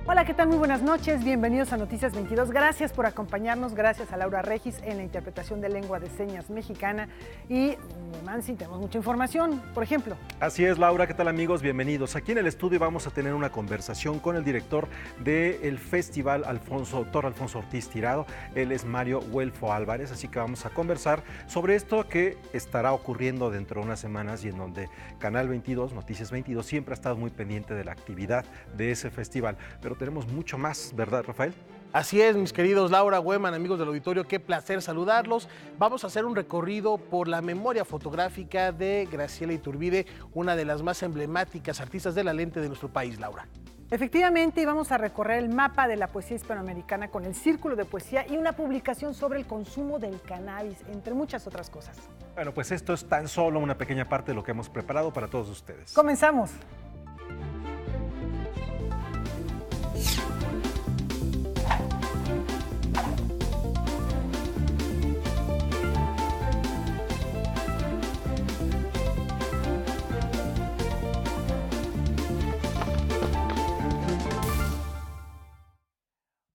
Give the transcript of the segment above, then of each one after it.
Hola, ¿qué tal? Muy buenas noches, bienvenidos a Noticias 22. Gracias por acompañarnos, gracias a Laura Regis en la interpretación de lengua de señas mexicana y Mansi, tenemos mucha información, por ejemplo. Así es, Laura, ¿qué tal amigos? Bienvenidos. Aquí en el estudio vamos a tener una conversación con el director del Festival Dr. Alfonso Ortiz Tirado. Él es Mario Huelfo Álvarez, así que vamos a conversar sobre esto que estará ocurriendo dentro de unas semanas y en donde Canal 22, Noticias 22, siempre ha estado muy pendiente de la actividad de ese festival. Pero tenemos mucho más, ¿verdad, Rafael? Así es, mis queridos Laura Güeman, amigos del auditorio, qué placer saludarlos. Vamos a hacer un recorrido por la memoria fotográfica de Graciela Iturbide, una de las más emblemáticas artistas de la lente de nuestro país, Laura. Efectivamente, vamos a recorrer el mapa de la poesía hispanoamericana con el Círculo de Poesía y una publicación sobre el consumo del cannabis, entre muchas otras cosas. Bueno, pues esto es tan solo una pequeña parte de lo que hemos preparado para todos ustedes. Comenzamos.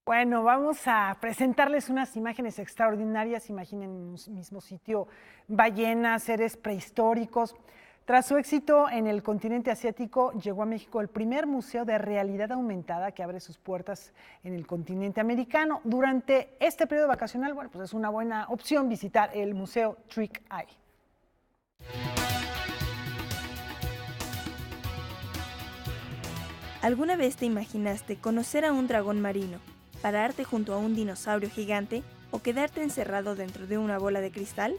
Bueno, vamos a presentarles unas imágenes extraordinarias. Imaginen en un mismo sitio ballenas, seres prehistóricos. Tras su éxito en el continente asiático, llegó a México el primer museo de realidad aumentada que abre sus puertas en el continente americano. Durante este periodo vacacional, bueno, pues es una buena opción visitar el Museo Trick Eye. ¿Alguna vez te imaginaste conocer a un dragón marino, pararte junto a un dinosaurio gigante o quedarte encerrado dentro de una bola de cristal?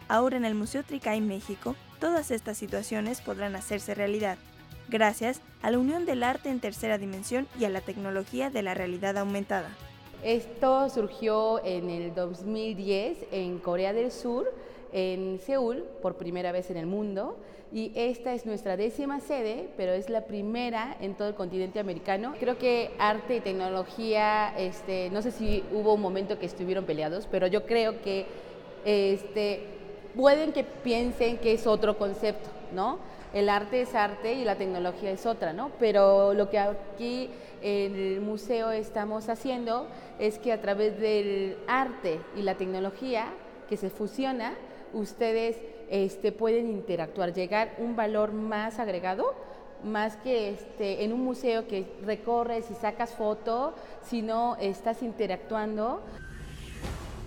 Ahora en el Museo Trick Eye México, todas estas situaciones podrán hacerse realidad, gracias a la unión del arte en tercera dimensión y a la tecnología de la realidad aumentada. Esto surgió en el 2010 en Corea del Sur, en Seúl, por primera vez en el mundo, y esta es nuestra 10ª sede, pero es la primera en todo el continente americano. Creo que arte y tecnología, no sé si hubo un momento que estuvieron peleados, pero yo creo que pueden que piensen que es otro concepto, ¿no? El arte es arte y la tecnología es otra, ¿no? Pero lo que aquí en el museo estamos haciendo es que a través del arte y la tecnología que se fusiona, ustedes pueden interactuar, llegar a un valor más agregado, más que en un museo que recorres y sacas foto, sino estás interactuando.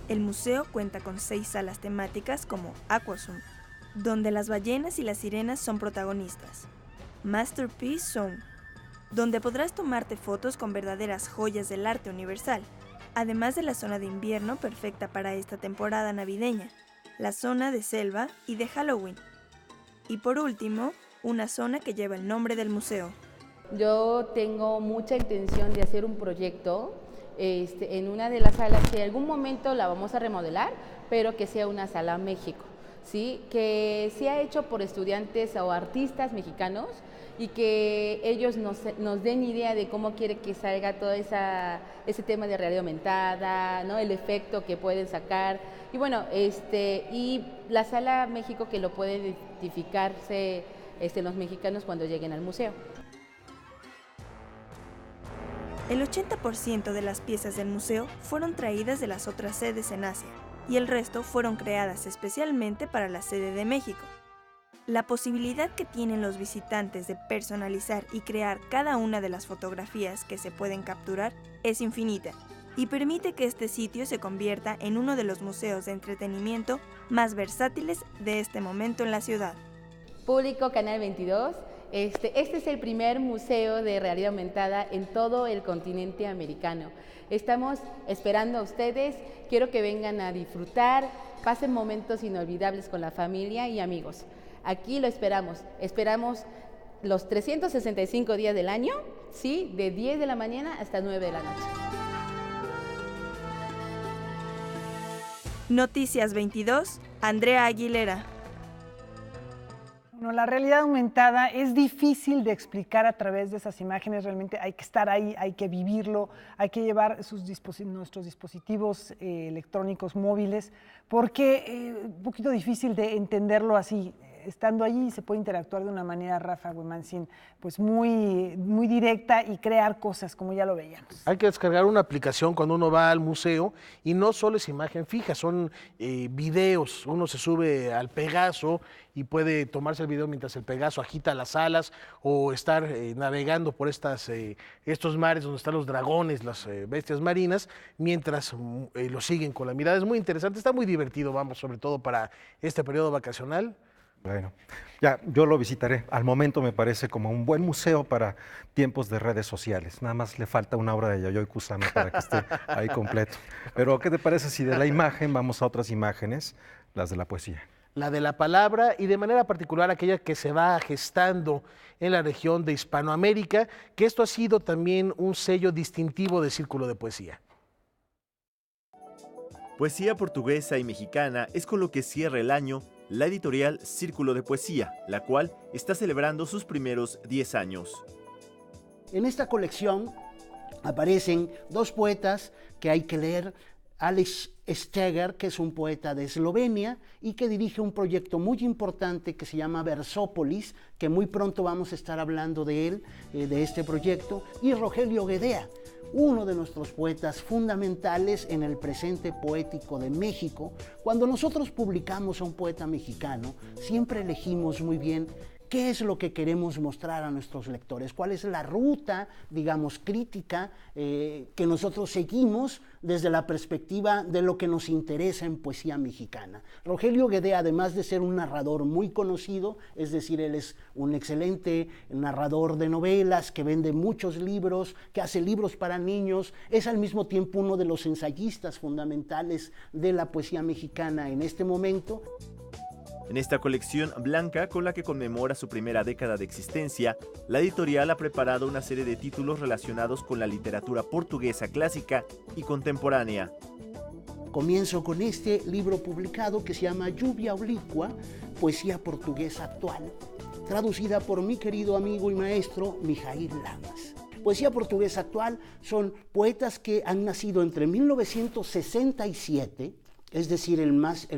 El museo cuenta con 6 salas temáticas como Aquazone, donde las ballenas y las sirenas son protagonistas, Masterpiece Zone, donde podrás tomarte fotos con verdaderas joyas del arte universal, además de la zona de invierno perfecta para esta temporada navideña, la zona de selva y de Halloween. Y por último, una zona que lleva el nombre del museo. Yo tengo mucha intención de hacer un proyecto en una de las salas que en algún momento la vamos a remodelar, pero que sea una sala México, ¿sí? Que sea hecho por estudiantes o artistas mexicanos y que ellos nos den idea de cómo quiere que salga todo ese tema de realidad aumentada, ¿no? El efecto que pueden sacar. Y bueno, y la sala México que lo pueden identificarse los mexicanos cuando lleguen al museo. El 80% de las piezas del museo fueron traídas de las otras sedes en Asia y el resto fueron creadas especialmente para la sede de México. La posibilidad que tienen los visitantes de personalizar y crear cada una de las fotografías que se pueden capturar es infinita y permite que este sitio se convierta en uno de los museos de entretenimiento más versátiles de este momento en la ciudad. Público Canal 22, este es el primer museo de realidad aumentada en todo el continente americano. Estamos esperando a ustedes, quiero que vengan a disfrutar, pasen momentos inolvidables con la familia y amigos. Aquí lo esperamos los 365 días del año, ¿sí? De 10 de la mañana hasta 9 de la noche. Noticias 22, Andrea Aguilera. Bueno, la realidad aumentada es difícil de explicar a través de esas imágenes, realmente hay que estar ahí, hay que vivirlo, hay que llevar nuestros dispositivos electrónicos móviles, porque es un poquito difícil de entenderlo así. estando allí se puede interactuar de una manera, Rafa Güemansin, pues muy, muy directa y crear cosas, como ya lo veíamos. Hay que descargar una aplicación cuando uno va al museo y no solo es imagen fija, son videos. Uno se sube al Pegaso y puede tomarse el video mientras el Pegaso agita las alas o estar navegando por estos mares donde están los dragones, las bestias marinas, mientras lo siguen con la mirada. Es muy interesante, está muy divertido, vamos, sobre todo para este periodo vacacional. Bueno, ya yo lo visitaré. Al momento me parece como un buen museo para tiempos de redes sociales. Nada más le falta una obra de Yayoi Kusama para que esté ahí completo. Pero, ¿qué te parece si de la imagen vamos a otras imágenes, las de la poesía? La de la palabra y de manera particular aquella que se va gestando en la región de Hispanoamérica, que esto ha sido también un sello distintivo del Círculo de Poesía. Poesía portuguesa y mexicana es con lo que cierra el año la editorial Círculo de Poesía, la cual está celebrando sus primeros 10 años. En esta colección aparecen dos poetas que hay que leer. Alex Steger, que es un poeta de Eslovenia y que dirige un proyecto muy importante que se llama Versópolis, que muy pronto vamos a estar hablando de él, de este proyecto, y Rogelio Guedea, uno de nuestros poetas fundamentales en el presente poético de México. Cuando nosotros publicamos a un poeta mexicano, siempre elegimos muy bien qué es lo que queremos mostrar a nuestros lectores, cuál es la ruta, digamos, crítica que nosotros seguimos desde la perspectiva de lo que nos interesa en poesía mexicana. Rogelio Guedea, además de ser un narrador muy conocido, es decir, él es un excelente narrador de novelas, que vende muchos libros, que hace libros para niños, es al mismo tiempo uno de los ensayistas fundamentales de la poesía mexicana en este momento. En esta colección blanca, con la que conmemora su primera década de existencia, la editorial ha preparado una serie de títulos relacionados con la literatura portuguesa clásica y contemporánea. Comienzo con este libro publicado que se llama Lluvia Oblicua, Poesía Portuguesa Actual, traducida por mi querido amigo y maestro Mijaíl Lamas. Poesía portuguesa actual son poetas que han nacido entre 1967, es decir, el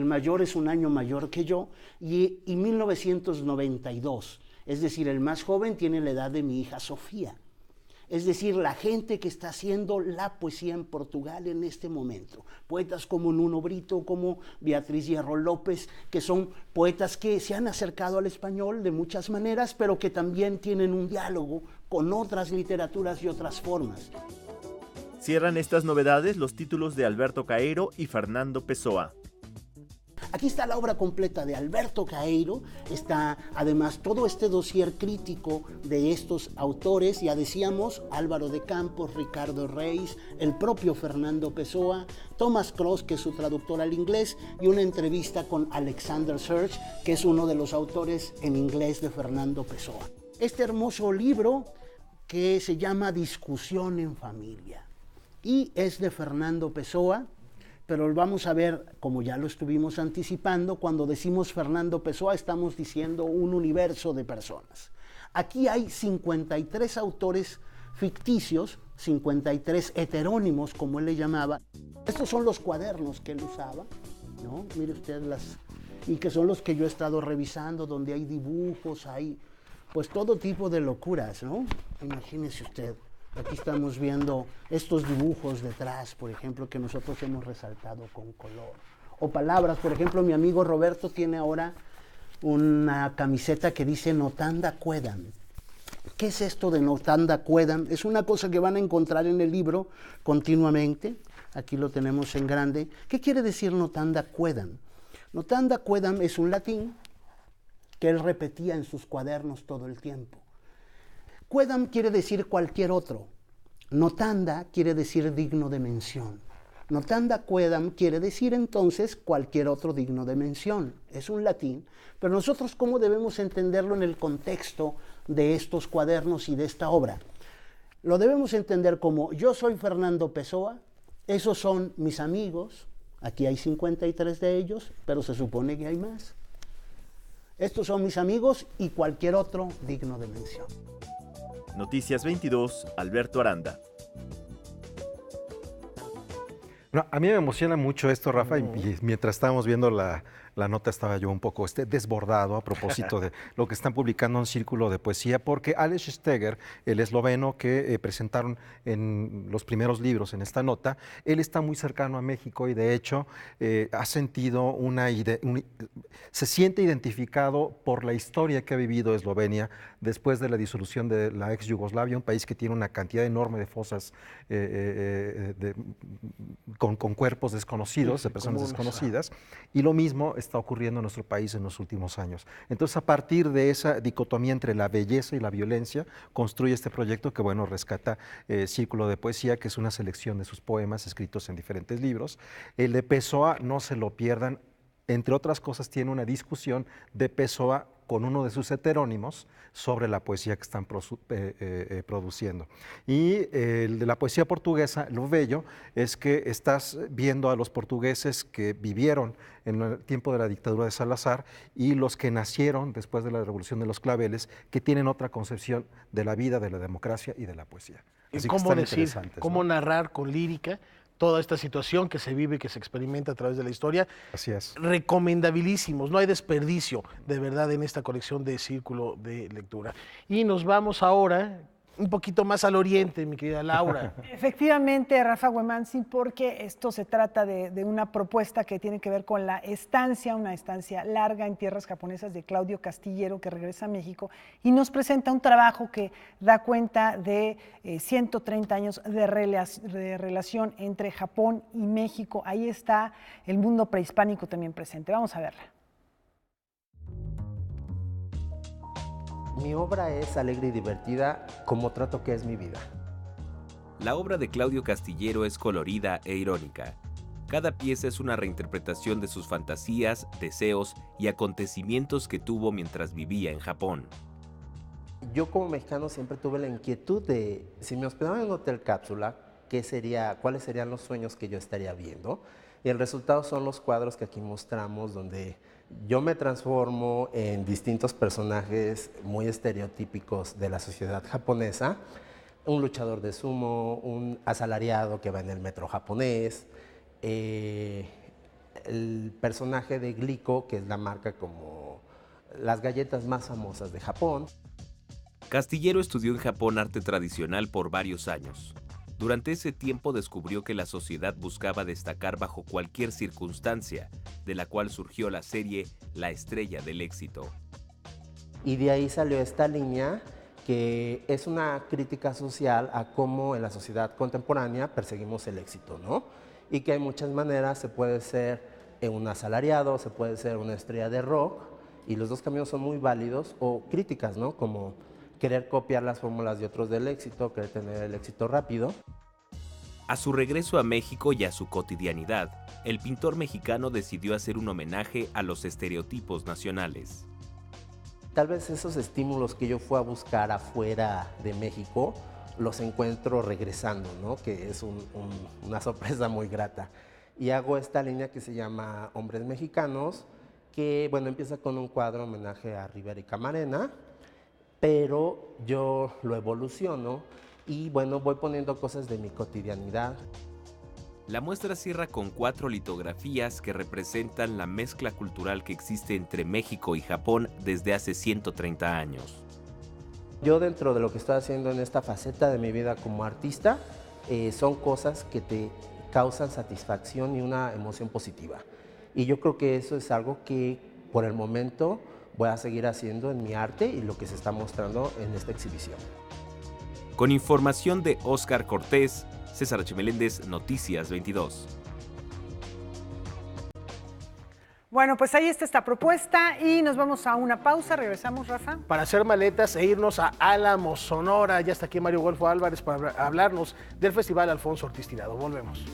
mayor es un año mayor que yo, y 1992, es decir, el más joven tiene la edad de mi hija Sofía. Es decir, la gente que está haciendo la poesía en Portugal en este momento. Poetas como Nuno Brito, como Beatriz Hierro López, que son poetas que se han acercado al español de muchas maneras, pero que también tienen un diálogo con otras literaturas y otras formas. Cierran estas novedades los títulos de Alberto Caeiro y Fernando Pessoa. Aquí está la obra completa de Alberto Caeiro, está además todo este dossier crítico de estos autores, ya decíamos, Álvaro de Campos, Ricardo Reis, el propio Fernando Pessoa, Thomas Cross, que es su traductor al inglés, y una entrevista con Alexander Serge, que es uno de los autores en inglés de Fernando Pessoa. Este hermoso libro que se llama Discusión en Familia y es de Fernando Pessoa, pero lo vamos a ver, como ya lo estuvimos anticipando, cuando decimos Fernando Pessoa estamos diciendo un universo de personas. Aquí hay 53 autores ficticios, 53 heterónimos, como él le llamaba. Estos son los cuadernos que él usaba, ¿no? Mire usted y que son los que yo he estado revisando, donde hay dibujos, hay pues todo tipo de locuras, ¿no? Imagínese usted. Aquí estamos viendo estos dibujos detrás, por ejemplo, que nosotros hemos resaltado con color. O palabras, por ejemplo, mi amigo Roberto tiene ahora una camiseta que dice Notanda Quedam. ¿Qué es esto de Notanda Quedam? Es una cosa que van a encontrar en el libro continuamente. Aquí lo tenemos en grande. ¿Qué quiere decir Notanda Quedam? Notanda Quedam es un latín que él repetía en sus cuadernos todo el tiempo. Quedam quiere decir cualquier otro. Notanda quiere decir digno de mención. Notanda quedam quiere decir entonces cualquier otro digno de mención. Es un latín, pero nosotros ¿cómo debemos entenderlo en el contexto de estos cuadernos y de esta obra? Lo debemos entender como yo soy Fernando Pessoa, esos son mis amigos, aquí hay 53 de ellos, pero se supone que hay más. Estos son mis amigos y cualquier otro digno de mención. Noticias 22, Alberto Aranda. No, a mí me emociona mucho esto, Rafa, y mientras estábamos viendo la la nota estaba yo un poco desbordado a propósito de lo que están publicando en Círculo de Poesía, porque Aleš Steger, el esloveno que presentaron en los primeros libros en esta nota, él está muy cercano a México y de hecho ha sentido se siente identificado por la historia que ha vivido Eslovenia después de la disolución de la ex Yugoslavia, un país que tiene una cantidad enorme de fosas con cuerpos desconocidos, de personas desconocidas, y lo mismo está ocurriendo en nuestro país en los últimos años. Entonces, a partir de esa dicotomía entre la belleza y la violencia, construye este proyecto que, bueno, rescata Círculo de Poesía, que es una selección de sus poemas escritos en diferentes libros. El de Pessoa, no se lo pierdan, entre otras cosas, tiene una discusión de Pessoa con uno de sus heterónimos sobre la poesía que están produciendo. Y el de la poesía portuguesa, lo bello es que estás viendo a los portugueses que vivieron en el tiempo de la dictadura de Salazar y los que nacieron después de la Revolución de los Claveles, que tienen otra concepción de la vida, de la democracia y de la poesía. Así ¿cómo decir, cómo narrar con lírica toda esta situación que se vive y que se experimenta a través de la historia? Así es. Recomendabilísimos, no hay desperdicio de verdad en esta colección de Círculo de Lectura. Y nos vamos ahora un poquito más al oriente, mi querida Laura. Efectivamente, Rafa Huemansi, porque esto se trata de una propuesta que tiene que ver con la estancia, una estancia larga en tierras japonesas de Claudio Castillero, que regresa a México y nos presenta un trabajo que da cuenta de 130 años de relación entre Japón y México. Ahí está el mundo prehispánico también presente. Vamos a verla. Mi obra es alegre y divertida, como trato que es mi vida. La obra de Claudio Castillero es colorida e irónica. Cada pieza es una reinterpretación de sus fantasías, deseos y acontecimientos que tuvo mientras vivía en Japón. Yo como mexicano siempre tuve la inquietud de, si me hospedaba en un hotel cápsula, ¿cuáles serían los sueños que yo estaría viendo? Y el resultado son los cuadros que aquí mostramos, donde yo me transformo en distintos personajes muy estereotípicos de la sociedad japonesa. Un luchador de sumo, un asalariado que va en el metro japonés, el personaje de Glico, que es la marca como las galletas más famosas de Japón. Castillero estudió en Japón arte tradicional por varios años. Durante ese tiempo descubrió que la sociedad buscaba destacar bajo cualquier circunstancia, de la cual surgió la serie La Estrella del Éxito. Y de ahí salió esta línea que es una crítica social a cómo en la sociedad contemporánea perseguimos el éxito, ¿no? Y que hay muchas maneras, se puede ser un asalariado, se puede ser una estrella de rock, y los dos caminos son muy válidos, o críticas, ¿no? Como querer copiar las fórmulas de otros del éxito, querer tener el éxito rápido. A su regreso a México y a su cotidianidad, el pintor mexicano decidió hacer un homenaje a los estereotipos nacionales. Tal vez esos estímulos que yo fui a buscar afuera de México, los encuentro regresando, ¿no? Que es una sorpresa muy grata. Y hago esta línea que se llama Hombres Mexicanos, que bueno, empieza con un cuadro homenaje a Rivera y Camarena, pero yo lo evoluciono y bueno, voy poniendo cosas de mi cotidianidad. La muestra cierra con 4 litografías que representan la mezcla cultural que existe entre México y Japón desde hace 130 años. Yo dentro de lo que estoy haciendo en esta faceta de mi vida como artista, son cosas que te causan satisfacción y una emoción positiva. Y yo creo que eso es algo que por el momento voy a seguir haciendo en mi arte y lo que se está mostrando en esta exhibición. Con información de Óscar Cortés, César H. Meléndez, Noticias 22. Bueno, pues ahí está esta propuesta y nos vamos a una pausa. Regresamos, Rafa. Para hacer maletas e irnos a Álamos, Sonora. Ya está aquí Mario Guelfo Álvarez para hablarnos del Festival Alfonso Ortiz Tirado. Volvemos.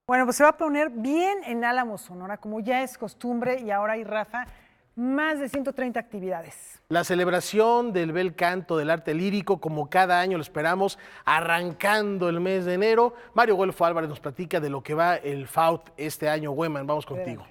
Bueno, pues se va a poner bien en Álamos, Sonora, como ya es costumbre, y ahora hay, Rafa, más de 130 actividades. La celebración del bel canto del arte lírico, como cada año lo esperamos, arrancando el mes de enero. Mario Guelfo Álvarez nos platica de lo que va el FAUT este año. Hueman, vamos contigo.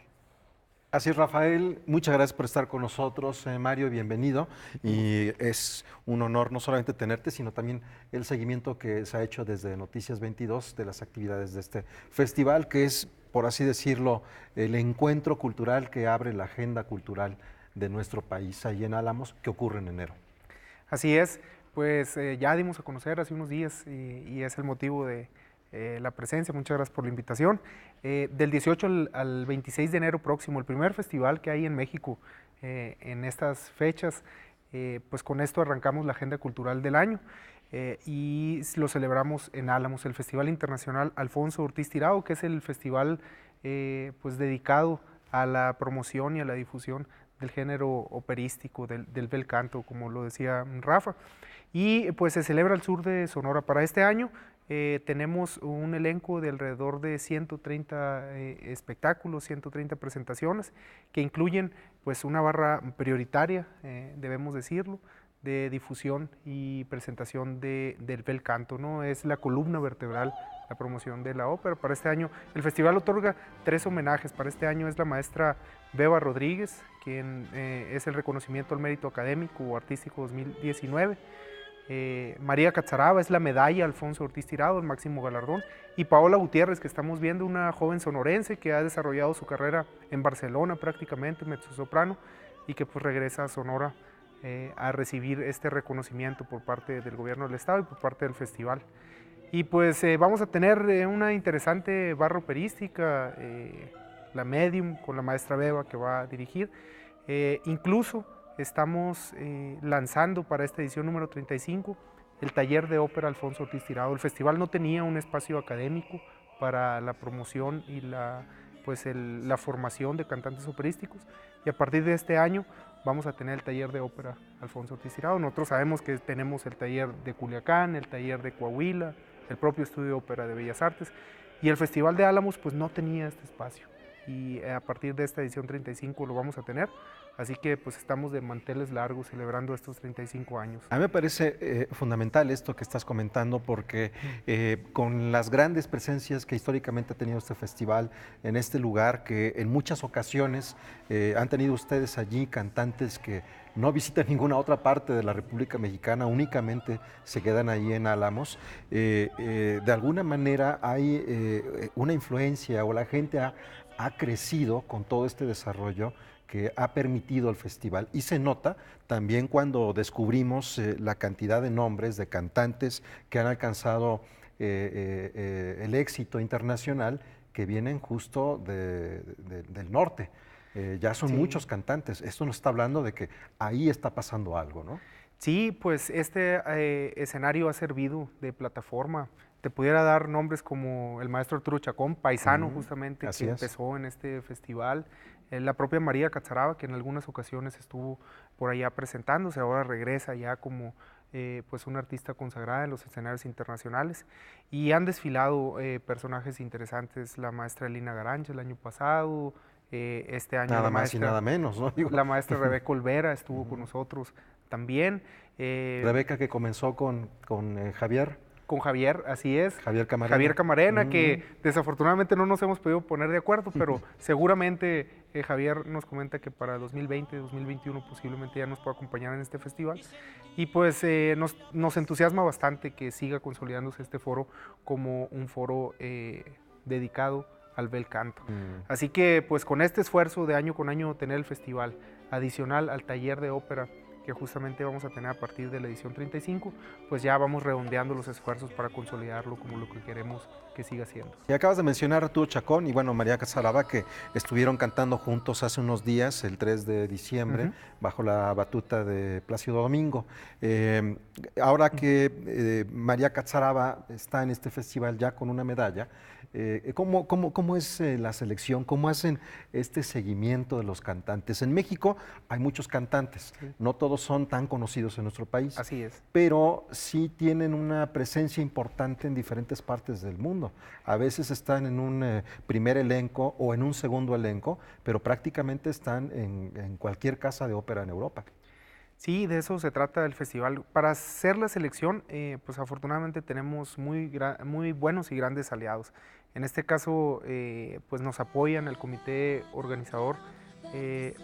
Así es, Rafael, muchas gracias por estar con nosotros, Mario, bienvenido. Y es un honor no solamente tenerte, sino también el seguimiento que se ha hecho desde Noticias 22 de las actividades de este festival, que es, por así decirlo, el encuentro cultural que abre la agenda cultural de nuestro país, ahí en Álamos, que ocurre en enero. Así es, pues ya dimos a conocer hace unos días y es el motivo de la presencia. Muchas gracias por la invitación. Del 18 al 26 de enero próximo, el primer festival que hay en México en estas fechas, pues con esto arrancamos la agenda cultural del año y lo celebramos en Álamos, el Festival Internacional Alfonso Ortiz Tirado, que es el festival pues dedicado a la promoción y a la difusión del género operístico, del bel canto, como lo decía Rafa. Y pues se celebra al sur de Sonora. Para este año tenemos un elenco de alrededor de 130 espectáculos, 130 presentaciones, que incluyen pues una barra prioritaria, debemos decirlo, de difusión y presentación del bel canto, ¿no? Es la columna vertebral, la promoción de la ópera. Para este año el festival otorga 3 homenajes. Para este año es la maestra Beba Rodríguez, quien es el reconocimiento al mérito académico o artístico 2019. María Catzaraba es la medalla Alfonso Ortiz Tirado, el máximo galardón, y Paola Gutiérrez, que estamos viendo, una joven sonorense que ha desarrollado su carrera en Barcelona prácticamente, mezzosoprano, y que pues regresa a Sonora a recibir este reconocimiento por parte del gobierno del estado y por parte del festival. Y pues vamos a tener una interesante barra operística, la Medium, con la maestra Beba, que va a dirigir. Incluso estamos lanzando para esta edición número 35 el taller de ópera Alfonso Ortiz Tirado. El festival no tenía un espacio académico para la promoción y la formación de cantantes operísticos, y a partir de este año vamos a tener el taller de ópera Alfonso Ortiz Tirado. Nosotros sabemos que tenemos el taller de Culiacán, el taller de Coahuila, el propio estudio de ópera de Bellas Artes, y el Festival de Álamos pues no tenía este espacio, y a partir de esta edición 35 lo vamos a tener. Así que pues estamos de manteles largos celebrando estos 35 años. A mí me parece fundamental esto que estás comentando, porque con las grandes presencias que históricamente ha tenido este festival en este lugar, que en muchas ocasiones han tenido ustedes allí cantantes que no visitan ninguna otra parte de la República Mexicana, únicamente se quedan ahí en Álamos, de alguna manera hay una influencia, o la gente ha crecido con todo este desarrollo que ha permitido el festival, y se nota también cuando descubrimos la cantidad de nombres de cantantes que han alcanzado el éxito internacional, que vienen justo del norte. Ya son muchos cantantes. Esto nos está hablando de que ahí está pasando algo, ¿no? Sí, pues este escenario ha servido de plataforma. Te pudiera dar nombres como el maestro Arturo Chacón, paisano justamente, que empezó en este festival. La propia María Catzaraba, que en algunas ocasiones estuvo por allá presentándose, ahora regresa ya como pues una artista consagrada en los escenarios internacionales. Y han desfilado personajes interesantes, la maestra Elina Garancha el año pasado, este año nada más y nada menos, ¿no? La maestra Rebeca Olvera estuvo con nosotros también. Rebeca, que comenzó con Javier. Con Javier, así es. Javier Camarena. Javier Camarena, que desafortunadamente no nos hemos podido poner de acuerdo, pero seguramente Javier nos comenta que para 2020, 2021 posiblemente ya nos pueda acompañar en este festival. Y pues nos entusiasma bastante que siga consolidándose este foro como un foro dedicado al bel canto. Así que pues con este esfuerzo de año con año tener el festival, adicional al taller de ópera que justamente vamos a tener a partir de la edición 35, pues ya vamos redondeando los esfuerzos para consolidarlo como lo que queremos que siga siendo. Y acabas de mencionar a Arturo Chacón y bueno, María Catzaraba, que estuvieron cantando juntos hace unos días, el 3 de diciembre, bajo la batuta de Plácido Domingo. Ahora que María Catzaraba está en este festival ya con una medalla, ¿cómo es la selección? ¿Cómo hacen este seguimiento de los cantantes? En México hay muchos cantantes, no todos son tan conocidos en nuestro país. Así es. Pero sí tienen una presencia importante en diferentes partes del mundo. A veces están en un primer elenco o en un segundo elenco, pero prácticamente están en cualquier casa de ópera en Europa. Sí, de eso se trata el festival. Para hacer la selección, pues afortunadamente tenemos muy buenos y grandes aliados. En este caso, pues nos apoyan el comité organizador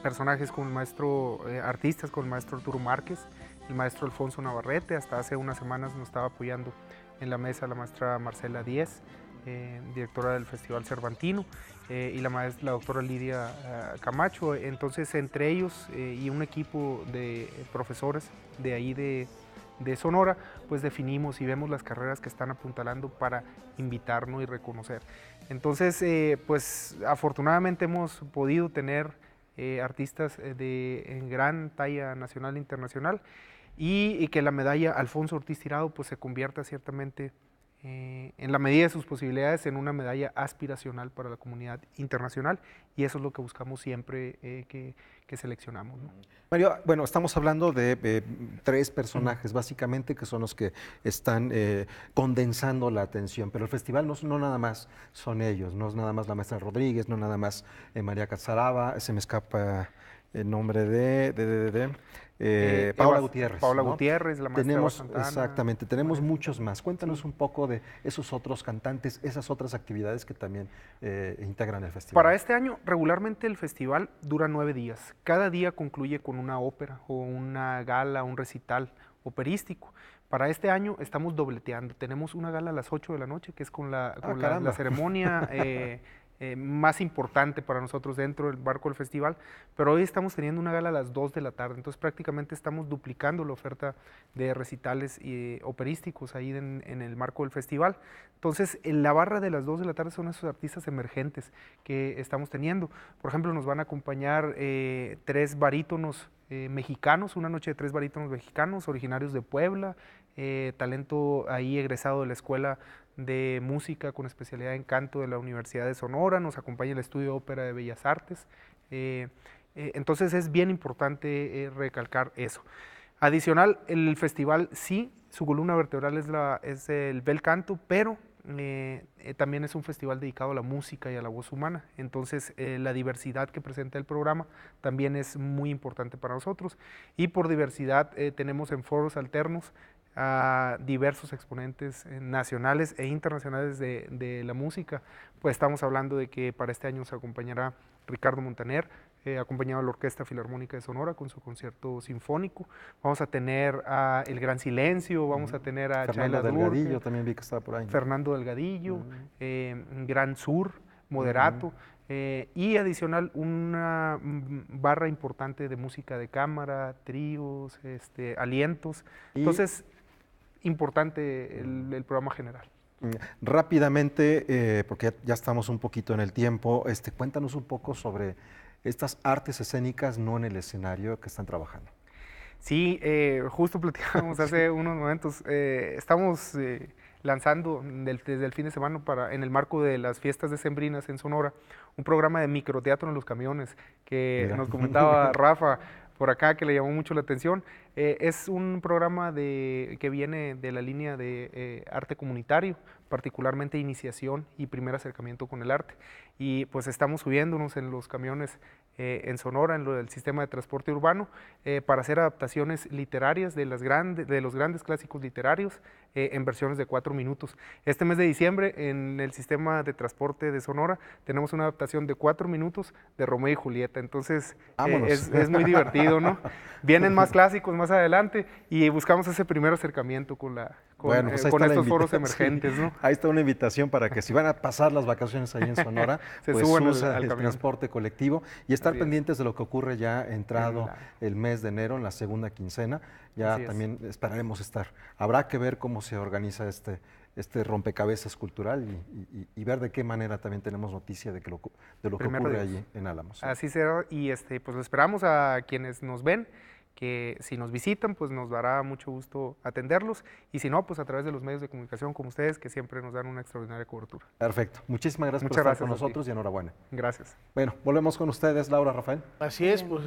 personajes como el maestro, artistas como el maestro Arturo Márquez, el maestro Alfonso Navarrete, hasta hace unas semanas nos estaba apoyando en la mesa la maestra Marcela Díez, directora del Festival Cervantino, y la doctora Lidia Camacho. Entonces, entre ellos y un equipo de profesores de ahí de Sonora, pues definimos y vemos las carreras que están apuntalando para invitarnos y reconocer. Entonces, pues afortunadamente hemos podido tener artistas en gran talla nacional e internacional, y que la medalla Alfonso Ortiz Tirado pues se convierta ciertamente, en la medida de sus posibilidades, en una medalla aspiracional para la comunidad internacional, y eso es lo que buscamos siempre que seleccionamos, ¿no? Mario, bueno, estamos hablando de 3 personajes básicamente, que son los que están condensando la atención, pero el festival no nada más son ellos, no es nada más la maestra Rodríguez, no nada más María Catzaraba, se me escapa el nombre de Paola Gutiérrez. Paola ¿no? Gutiérrez, la maestra Eva Santana. Exactamente, tenemos muchos más. Cuéntanos un poco de esos otros cantantes, esas otras actividades que también integran el festival. Para este año, regularmente el festival dura 9 días. Cada día concluye con una ópera o una gala, un recital operístico. Para este año estamos dobleteando. Tenemos una gala a las 8 de la noche, que es con la ceremonia más importante para nosotros dentro del marco del festival, pero hoy estamos teniendo una gala a las 2 de la tarde, entonces prácticamente estamos duplicando la oferta de recitales operísticos ahí en el marco del festival. Entonces, en la barra de las 2 de la tarde son esos artistas emergentes que estamos teniendo. Por ejemplo, nos van a acompañar 3 barítonos mexicanos, una noche de 3 barítonos mexicanos, originarios de Puebla, talento ahí egresado de la Escuela de Música con especialidad en canto de la Universidad de Sonora. Nos acompaña el Estudio de Ópera de Bellas Artes. Entonces es bien importante recalcar eso. Adicional, el festival sí, su columna vertebral es el bel canto, pero también es un festival dedicado a la música y a la voz humana. Entonces la diversidad que presenta el programa también es muy importante para nosotros, y por diversidad tenemos en foros alternos a diversos exponentes nacionales e internacionales de la música. Pues estamos hablando de que para este año se acompañará Ricardo Montaner, acompañado de la Orquesta Filarmónica de Sonora con su concierto sinfónico. Vamos a tener a El Gran Silencio, vamos a tener a Fernando Delgadillo, también vi que estaba por ahí. Fernando Delgadillo, Gran Sur, Moderato, y adicional una barra importante de música de cámara, tríos, alientos. Entonces, importante el programa general. Rápidamente, porque ya estamos un poquito en el tiempo, cuéntanos un poco sobre estas artes escénicas no en el escenario que están trabajando. Sí, justo platicábamos hace unos momentos, estamos lanzando desde el fin de semana en el marco de las fiestas decembrinas en Sonora, un programa de microteatro en los camiones que nos comentaba Rafa por acá, que le llamó mucho la atención. Es un programa que viene de la línea de arte comunitario, particularmente iniciación y primer acercamiento con el arte. Y pues estamos subiéndonos en los camiones en Sonora, en lo del sistema de transporte urbano, para hacer adaptaciones literarias de los grandes clásicos literarios en versiones de 4 minutos. Este mes de diciembre, en el sistema de transporte de Sonora, tenemos una adaptación de 4 minutos de Romeo y Julieta. Entonces, es muy divertido, ¿no? Vienen más clásicos más adelante y buscamos ese primer acercamiento con estos foros emergentes, ¿no? Ahí está una invitación para que si van a pasar las vacaciones ahí en Sonora, pues suban usa al el transporte colectivo y estar pendientes de lo que ocurre ya entrado el mes de enero, en la segunda quincena. Ya también esperaremos estar. Habrá que ver cómo se organiza este rompecabezas cultural y ver de qué manera también tenemos noticia de lo que ocurre allí en Álamos. Así será, y pues esperamos a quienes nos ven, que si nos visitan, pues nos dará mucho gusto atenderlos, y si no, pues a través de los medios de comunicación como ustedes, que siempre nos dan una extraordinaria cobertura. Perfecto. Muchísimas gracias por estar con nosotros y enhorabuena. Gracias. Bueno, volvemos con ustedes, Laura, Rafael. Así es, pues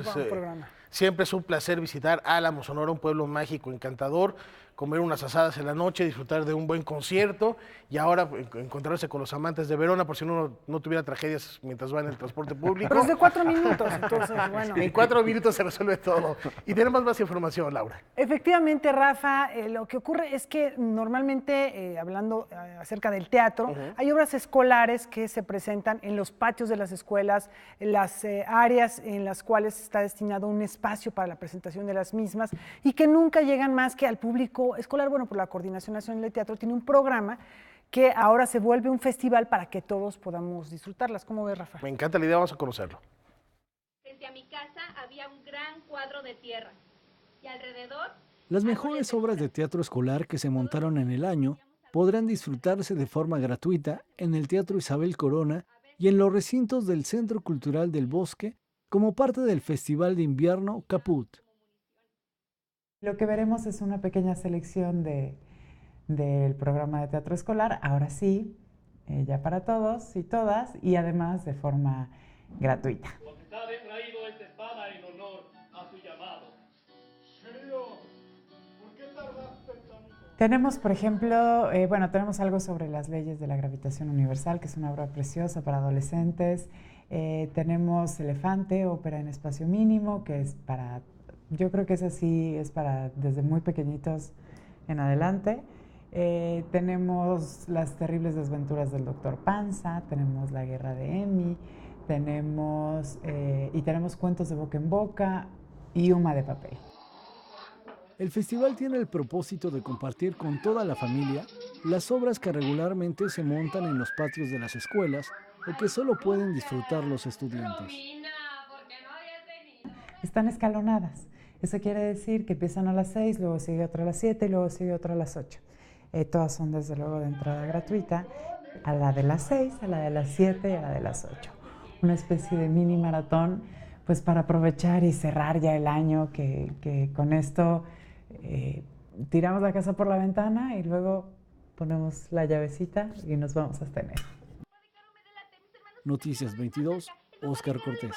siempre es un placer visitar Álamos, Sonora, un pueblo mágico, encantador, comer unas asadas en la noche, disfrutar de un buen concierto y ahora encontrarse con los amantes de Verona, por si uno no tuviera tragedias mientras va en el transporte público. Pero es de 4 minutos, entonces, bueno. En 4 minutos se resuelve todo. Y tenemos más información, Laura. Efectivamente, Rafa, lo que ocurre es que normalmente, hablando acerca del teatro, hay obras escolares que se presentan en los patios de las escuelas, en las áreas en las cuales está destinado un espacio para la presentación de las mismas y que nunca llegan más que al público escolar. Bueno, por la Coordinación Nacional de Teatro tiene un programa que ahora se vuelve un festival para que todos podamos disfrutarlas. ¿Cómo ves, Rafa? Me encanta la idea, vamos a conocerlo. Frente a mi casa había un gran cuadro de tierra y alrededor... Las mejores obras de teatro escolar que se montaron en el año podrán disfrutarse de forma gratuita en el Teatro Isabel Corona y en los recintos del Centro Cultural del Bosque como parte del Festival de Invierno Caput. Lo que veremos es una pequeña selección del programa de teatro escolar, ahora sí, ya para todos y todas, y además de forma gratuita. Traído esta espada en honor a su llamado. Señor, ¿por qué tardaste tanto? Tenemos, por ejemplo, tenemos algo sobre las leyes de la gravitación universal, que es una obra preciosa para adolescentes. Tenemos Elefante, ópera en espacio mínimo, que es para, yo creo que es así, es para desde muy pequeñitos en adelante. Tenemos Las terribles desventuras del Dr. Panza, tenemos La guerra de Emi, tenemos Cuentos de boca en boca y Uma de papel. El festival tiene el propósito de compartir con toda la familia las obras que regularmente se montan en los patios de las escuelas o que solo pueden disfrutar los estudiantes. Están escalonadas. Eso quiere decir que empiezan a las 6, luego sigue otra a las 7 y luego sigue otra a las 8. Todas son desde luego de entrada gratuita, a la de las 6, a la de las 7 y a la de las 8. Una especie de mini maratón, pues para aprovechar y cerrar ya el año, que con esto tiramos la casa por la ventana y luego ponemos la llavecita y nos vamos hasta enero. Noticias 22, Óscar Cortés.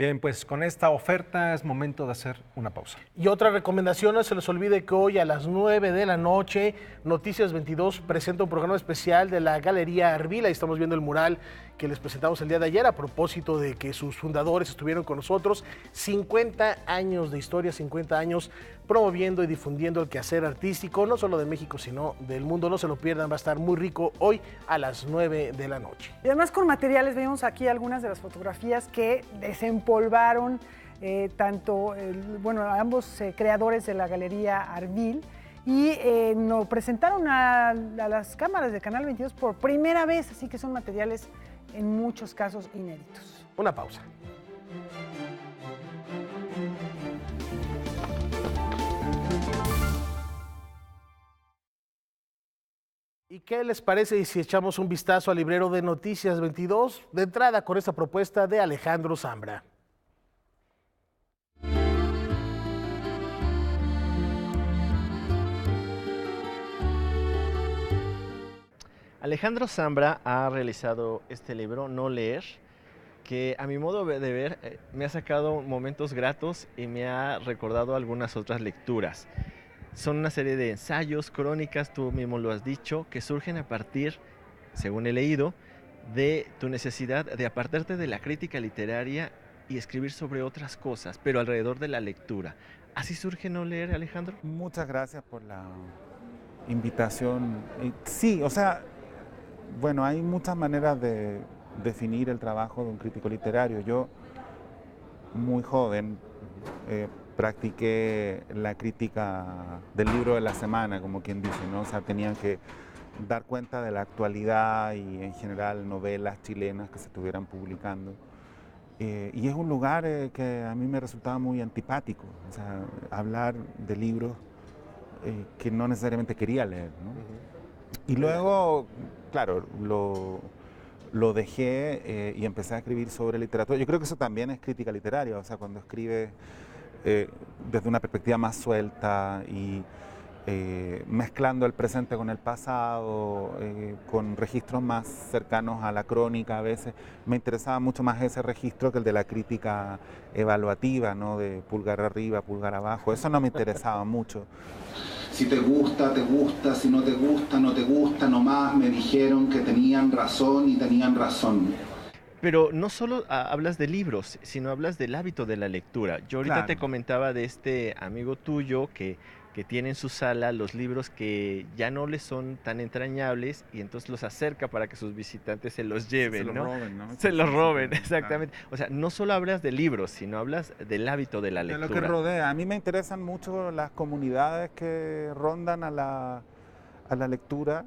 Bien, pues con esta oferta es momento de hacer una pausa. Y otra recomendación, no se les olvide que hoy a las 9 de la noche, Noticias 22 presenta un programa especial de la Galería Arvil. Ahí estamos viendo el mural que les presentamos el día de ayer a propósito de que sus fundadores estuvieron con nosotros. 50 años de historia, 50 años promoviendo y difundiendo el quehacer artístico, no solo de México, sino del mundo. No se lo pierdan, va a estar muy rico hoy a las 9 de la noche. Y además con materiales, vemos aquí algunas de las fotografías que desempolvaron ambos creadores de la Galería Arvil y nos presentaron a las cámaras de Canal 22 por primera vez, así que son materiales en muchos casos inéditos. Una pausa. ¿Y qué les parece si echamos un vistazo al librero de Noticias 22? De entrada con esta propuesta de Alejandro Zambra. Alejandro Zambra ha realizado este libro, No leer, que a mi modo de ver me ha sacado momentos gratos y me ha recordado algunas otras lecturas. Son una serie de ensayos, crónicas, tú mismo lo has dicho, que surgen a partir, según he leído, de tu necesidad de apartarte de la crítica literaria y escribir sobre otras cosas, pero alrededor de la lectura. ¿Así surge No leer, Alejandro? Muchas gracias por la invitación. Sí, o sea, bueno, hay muchas maneras de definir el trabajo de un crítico literario. Yo, muy joven, practiqué la crítica del libro de la semana, como quien dice, ¿no? O sea, tenían que dar cuenta de la actualidad y en general novelas chilenas que se estuvieran publicando. Y es un lugar que a mí me resultaba muy antipático, o sea, hablar de libros que no necesariamente quería leer, ¿no? Y luego, claro, lo dejé y empecé a escribir sobre literatura. Yo creo que eso también es crítica literaria, o sea, cuando escribes desde una perspectiva más suelta y mezclando el presente con el pasado, con registros más cercanos a la crónica a veces. Me interesaba mucho más ese registro que el de la crítica evaluativa, ¿no? De pulgar arriba, pulgar abajo. Eso no me interesaba mucho. Si te gusta, te gusta, si no te gusta, no te gusta, nomás me dijeron que tenían razón y tenían razón. Pero no solo hablas de libros, sino hablas del hábito de la lectura. Yo ahorita te comentaba de este amigo tuyo que tiene en su sala los libros que ya no le son tan entrañables y entonces los acerca para que sus visitantes se los lleven, se ¿no? los roben, ¿no? Se los roben, exactamente. O sea, no solo hablas de libros, sino hablas del hábito de la lectura. De lo que rodea. A mí me interesan mucho las comunidades que rondan a la lectura,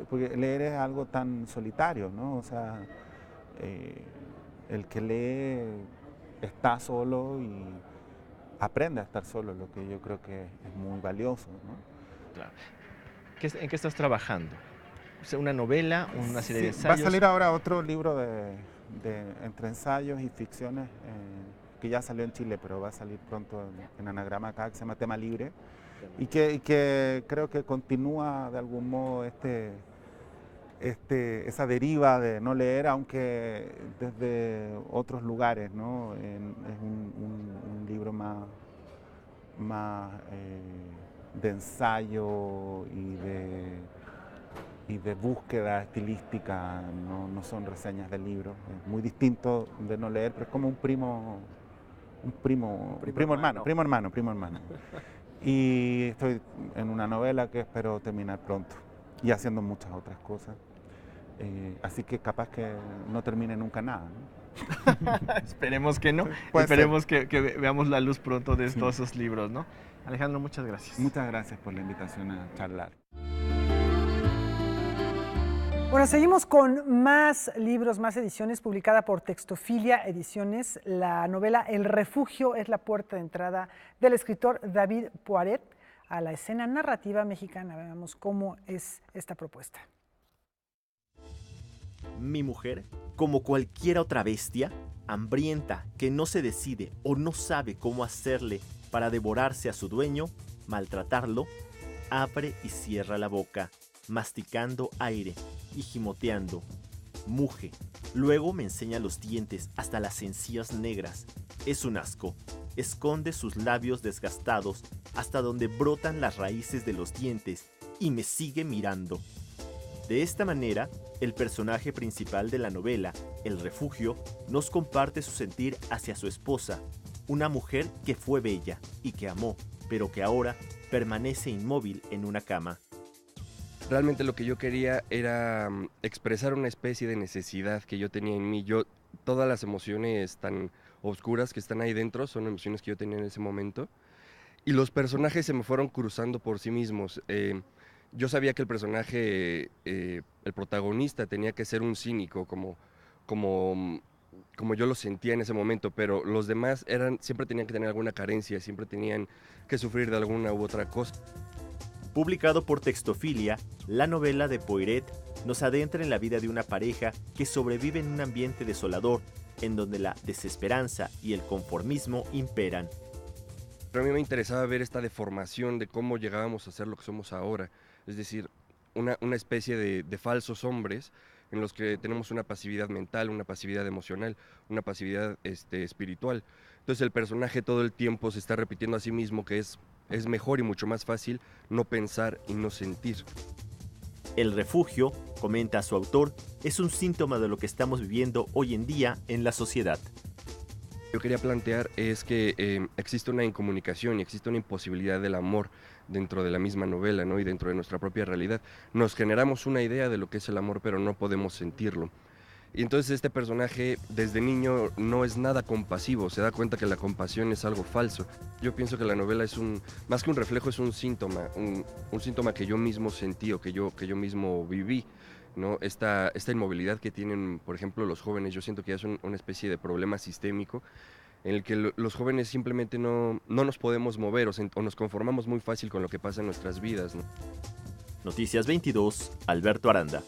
porque leer es algo tan solitario, ¿no? O sea, el que lee está solo y aprende a estar solo, lo que yo creo que es muy valioso, ¿no? Claro. ¿En qué estás trabajando? O sea, ¿una novela, una serie de ensayos? Va a salir ahora otro libro entre ensayos y ficciones que ya salió en Chile, pero va a salir pronto en Anagrama acá, que se llama Tema Libre, y que creo que continúa de algún modo esa deriva de no leer, aunque desde otros lugares, ¿no? Es un libro más de ensayo y de búsqueda estilística, no son reseñas del libro. Es muy distinto de no leer, pero es como un primo hermano. Y estoy en una novela que espero terminar pronto y haciendo muchas otras cosas. Así que capaz que no termine nunca nada, ¿no? Esperemos que no. Esperemos que veamos la luz pronto de todos esos libros, ¿no? Alejandro, muchas gracias. Muchas gracias por la invitación a charlar. Bueno, seguimos con más libros, más ediciones, publicada por Textofilia Ediciones. La novela El Refugio es la puerta de entrada del escritor David Poiret a la escena narrativa mexicana. Veamos cómo es esta propuesta. Mi mujer, como cualquier otra bestia, hambrienta, que no se decide o no sabe cómo hacerle para devorarse a su dueño, maltratarlo, abre y cierra la boca, masticando aire y gimoteando. Muge. Luego me enseña los dientes hasta las encías negras. Es un asco. Esconde sus labios desgastados hasta donde brotan las raíces de los dientes y me sigue mirando. De esta manera, el personaje principal de la novela, El Refugio, nos comparte su sentir hacia su esposa, una mujer que fue bella y que amó, pero que ahora permanece inmóvil en una cama. Realmente lo que yo quería era expresar una especie de necesidad que yo tenía en mí. Todas las emociones tan oscuras que están ahí dentro son emociones que yo tenía en ese momento. Y los personajes se me fueron cruzando por sí mismos. Yo sabía que el personaje, el protagonista, tenía que ser un cínico, como yo lo sentía en ese momento, pero los demás siempre tenían que tener alguna carencia, siempre tenían que sufrir de alguna u otra cosa. Publicado por Textofilia, la novela de Poiret nos adentra en la vida de una pareja que sobrevive en un ambiente desolador, en donde la desesperanza y el conformismo imperan. Pero a mí me interesaba ver esta deformación de cómo llegábamos a ser lo que somos ahora, es decir, una especie de falsos hombres en los que tenemos una pasividad mental, una pasividad emocional, una pasividad espiritual. Entonces el personaje todo el tiempo se está repitiendo a sí mismo que es mejor y mucho más fácil no pensar y no sentir. El refugio, comenta su autor, es un síntoma de lo que estamos viviendo hoy en día en la sociedad. Yo quería plantear es que existe una incomunicación y existe una imposibilidad del amor dentro de la misma novela, ¿no? Y dentro de nuestra propia realidad. Nos generamos una idea de lo que es el amor, pero no podemos sentirlo. Y entonces este personaje desde niño no es nada compasivo, se da cuenta que la compasión es algo falso. Yo pienso que la novela es más que un reflejo, es un síntoma, un síntoma que yo mismo sentí o que yo mismo viví, ¿no? Esta inmovilidad que tienen, por ejemplo, los jóvenes, yo siento que ya es una especie de problema sistémico en el que los jóvenes simplemente no nos podemos mover o nos conformamos muy fácil con lo que pasa en nuestras vidas, ¿no? Noticias 22, Alberto Aranda.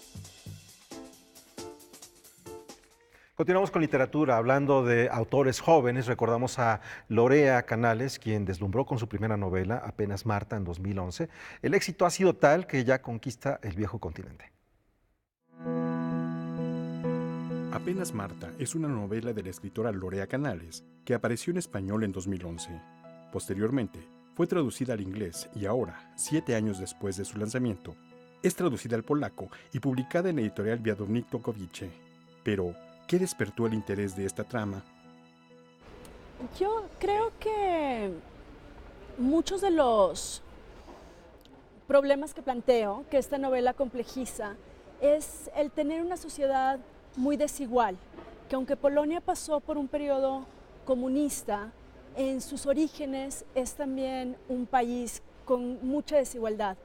Continuamos con literatura, hablando de autores jóvenes. Recordamos a Lorea Canales, quien deslumbró con su primera novela, Apenas Marta, en 2011. El éxito ha sido tal que ya conquista el viejo continente. Apenas Marta es una novela de la escritora Lorea Canales, que apareció en español en 2011. Posteriormente, fue traducida al inglés y ahora, 7 años después de su lanzamiento, es traducida al polaco y publicada en la editorial Wiadownik Tokowice. Pero, ¿qué despertó el interés de esta trama? Yo creo que muchos de los problemas que planteo, que esta novela complejiza, es el tener una sociedad muy desigual, que aunque Polonia pasó por un periodo comunista, en sus orígenes es también un país con mucha desigualdad.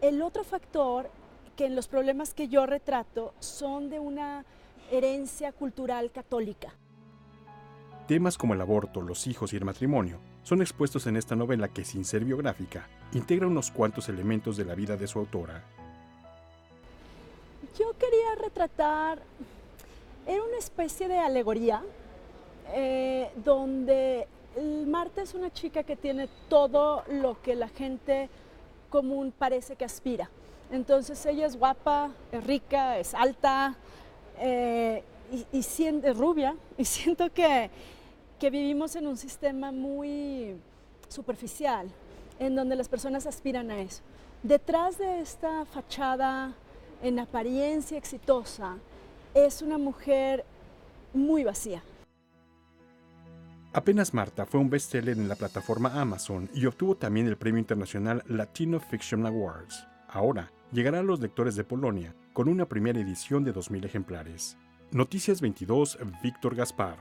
El otro factor, que en los problemas que yo retrato, son de una herencia cultural católica. Temas como el aborto, los hijos y el matrimonio son expuestos en esta novela que, sin ser biográfica, integra unos cuantos elementos de la vida de su autora. Yo quería retratar, era una especie de alegoría, donde Marta es una chica que tiene todo lo que la gente común parece que aspira. Entonces ella es guapa, es rica, es alta, es rubia, y siento que vivimos en un sistema muy superficial, en donde las personas aspiran a eso. Detrás de esta fachada en apariencia exitosa, es una mujer muy vacía. Apenas Marta fue un bestseller en la plataforma Amazon y obtuvo también el Premio Internacional Latino Fiction Awards. Ahora llegará a los lectores de Polonia con una primera edición de 2,000 ejemplares. Noticias 22, Víctor Gaspar.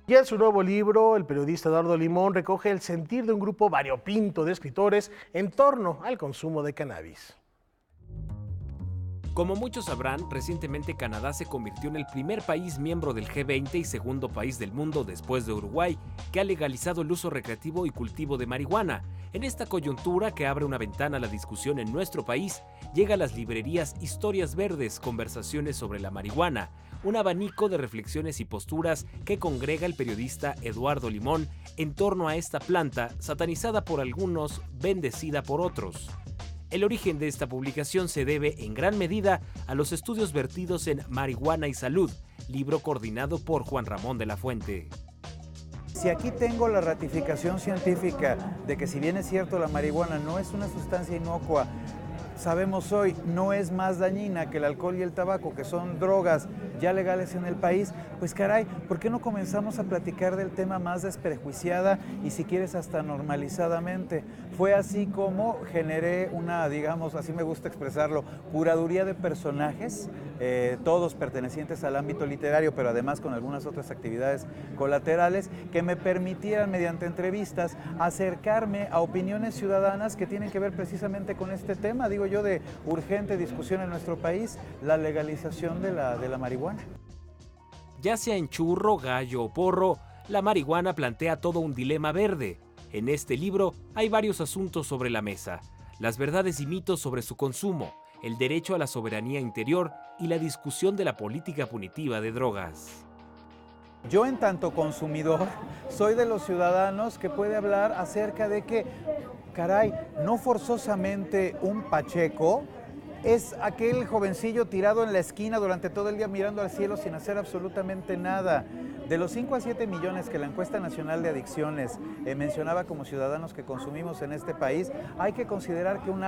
Ya en su nuevo libro, el periodista Eduardo Limón recoge el sentir de un grupo variopinto de escritores en torno al consumo de cannabis. Como muchos sabrán, recientemente Canadá se convirtió en el primer país miembro del G20 y segundo país del mundo después de Uruguay, que ha legalizado el uso recreativo y cultivo de marihuana. En esta coyuntura que abre una ventana a la discusión en nuestro país, llega a las librerías Historias Verdes, conversaciones sobre la marihuana, un abanico de reflexiones y posturas que congrega el periodista Eduardo Limón en torno a esta planta, satanizada por algunos, bendecida por otros. El origen de esta publicación se debe en gran medida a los estudios vertidos en Marihuana y Salud, libro coordinado por Juan Ramón de la Fuente. Si aquí tengo la ratificación científica de que, si bien es cierto, la marihuana no es una sustancia inocua, sabemos hoy no es más dañina que el alcohol y el tabaco, que son drogas ya legales en el país, pues caray, ¿por qué no comenzamos a platicar del tema más desprejuiciada y, si quieres, hasta normalizadamente? Fue así como generé una, digamos, así me gusta expresarlo, curaduría de personajes, todos pertenecientes al ámbito literario, pero además con algunas otras actividades colaterales, que me permitieran, mediante entrevistas, acercarme a opiniones ciudadanas que tienen que ver precisamente con este tema, digo yo, de urgente discusión en nuestro país, la legalización de la marihuana. Ya sea en churro, gallo o porro, la marihuana plantea todo un dilema verde. En este libro hay varios asuntos sobre la mesa: las verdades y mitos sobre su consumo, el derecho a la soberanía interior y la discusión de la política punitiva de drogas. Yo, en tanto consumidor, soy de los ciudadanos que puede hablar acerca de que, caray, no forzosamente un pacheco es aquel jovencillo tirado en la esquina durante todo el día mirando al cielo sin hacer absolutamente nada. De los 5 a 7 millones que la Encuesta Nacional de Adicciones mencionaba como ciudadanos que consumimos en este país, hay que considerar que un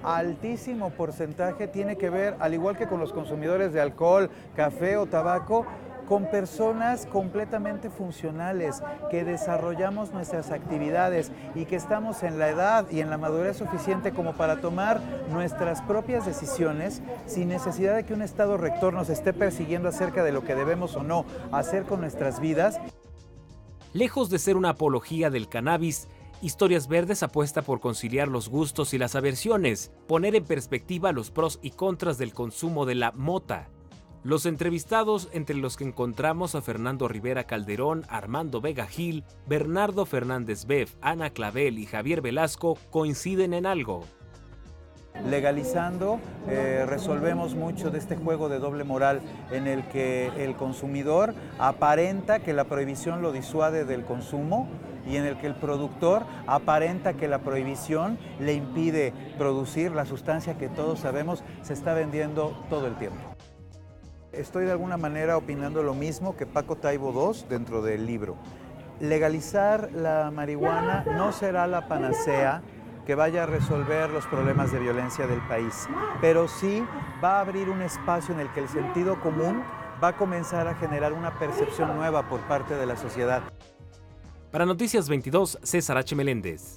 altísimo porcentaje tiene que ver, al igual que con los consumidores de alcohol, café o tabaco, con personas completamente funcionales, que desarrollamos nuestras actividades y que estamos en la edad y en la madurez suficiente como para tomar nuestras propias decisiones sin necesidad de que un estado rector nos esté persiguiendo acerca de lo que debemos o no hacer con nuestras vidas. Lejos de ser una apología del cannabis, Historias Verdes apuesta por conciliar los gustos y las aversiones, poner en perspectiva los pros y contras del consumo de la mota. Los entrevistados, entre los que encontramos a Fernando Rivera Calderón, Armando Vega Gil, Bernardo Fernández Beff, Ana Clavel y Javier Velasco, coinciden en algo. Legalizando, resolvemos mucho de este juego de doble moral en el que el consumidor aparenta que la prohibición lo disuade del consumo y en el que el productor aparenta que la prohibición le impide producir la sustancia que todos sabemos se está vendiendo todo el tiempo. Estoy de alguna manera opinando lo mismo que Paco Taibo II dentro del libro. Legalizar la marihuana no será la panacea que vaya a resolver los problemas de violencia del país, pero sí va a abrir un espacio en el que el sentido común va a comenzar a generar una percepción nueva por parte de la sociedad. Para Noticias 22, César H. Meléndez.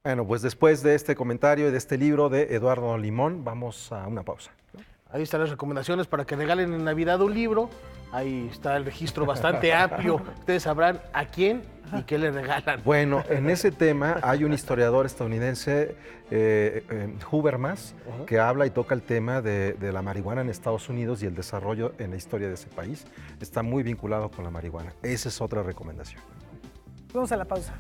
Bueno, pues después de este comentario y de este libro de Eduardo Limón, vamos a una pausa. Ahí están las recomendaciones para que regalen en Navidad un libro. Ahí está el registro bastante amplio. Ustedes sabrán a quién y qué le regalan. Bueno, en ese tema hay un historiador estadounidense, Habermas, que habla y toca el tema de la marihuana en Estados Unidos y el desarrollo en la historia de ese país. Está muy vinculado con la marihuana. Esa es otra recomendación. Vamos a la pausa.